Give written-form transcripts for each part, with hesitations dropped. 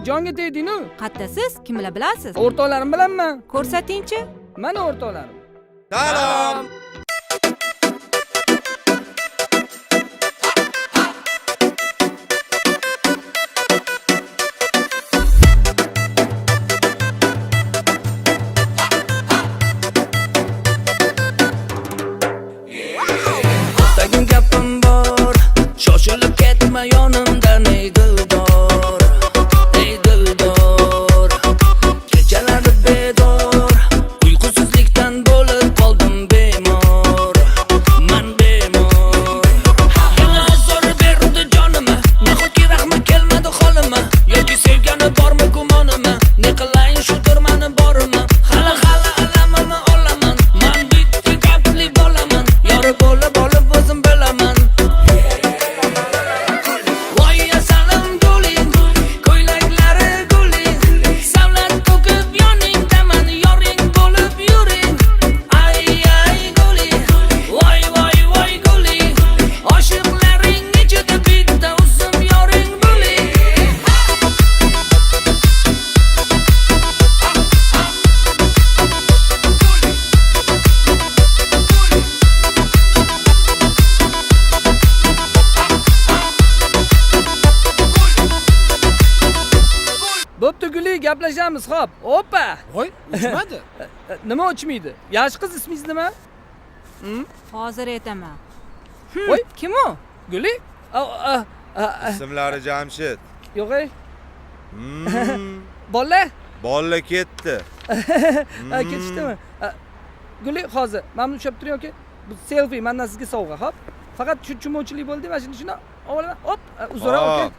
Jonga tegding-ku. Qattasiz? Kimlar bilasiz? O'rtoqlarim bilanman. Ko'rsatingchi. Mana o'rtoqlarim. Salom. Tagin gapim bor, shoshilib ketma yonimdan ey dildor, ey dildor. Kechalari bedor, uyqusizlikdan bo'lib qoldim bemor, man bemor. Yana azor berdi jonima, nahotki rahmi kelmadi holima, yoki sevgani bormi gumonima, ne qilayin shudir mani borima. Hali alamimni olaman, man bitta gapli bo'laman, yori bo'lib o'zim bilaman. Voy asalim guling, ko'ylaklari guling, savlat to'kib yoningdaman, yoring bo'lib yuring. Ay guling, voy guling, oshiqlaring ichida bitta o'zim yoring bo'ling. Bo'pti Guli, gaplashamiz, xo'p. Oppa. Voy, uchmadi. Nima uchmaydi? Yaxshi qiz, ismingiz nima? Hozir aytaman. Voy, Kim u? Guli? Ismlari Jamshid. Yo'q ey. Bola? Bolla ketdi. Ketishdimi? Guli, hozir men ushlab turing yoki bu selfie mendan sizga sovg'a, xo'p? Faqat shu chumovchilik bo'ldi, mana shuni olaman. Hop, uzra, okey.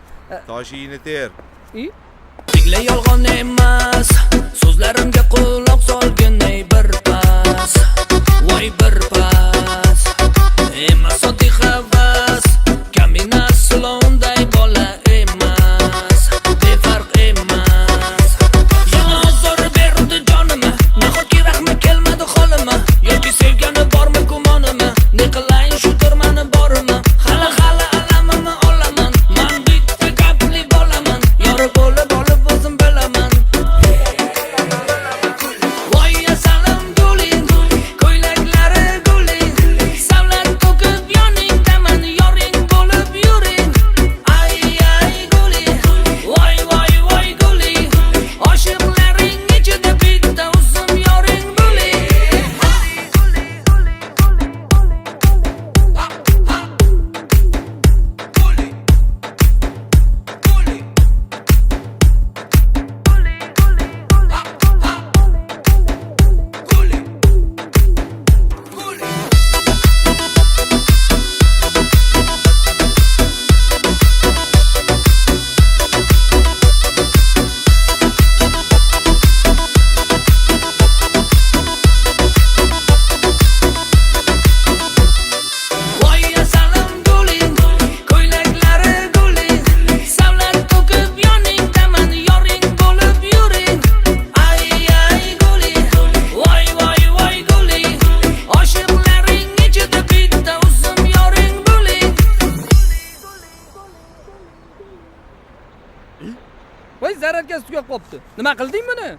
Toshingni ter. Tingla yolg'on emas, so'zlarimga quloq solgin ey bir pas, voy bir pas. Emas oddiy havas, kamina salonday bola emas, befarq emas. Yana azor berdi jonima, nahotki rahmi kelmadi holima, yoki sevgani bormi gumonima, ne qilayin shudir mani borima. Hali alamimni olaman, man bitta gapli bo'laman, yori bo'lib o'zim bilaman. Voy asalim guling, ko'ylaklari guling, savlat to'kib yoningdaman, yoring bo'lib yuring. Ay guling, voy guling, oshiqlaring ichida bitta o'zim yoring bo'ling. Voy asalim guling, ko'ylaklari guling, savlat to'kib yoningdaman, yoring bo'lib yuring. Ay guling, voy guling, oshiqlaring ichida bitta o'zim yoring bo'ling. Voy, zararga tugab qolibdi. Nima qilding buni?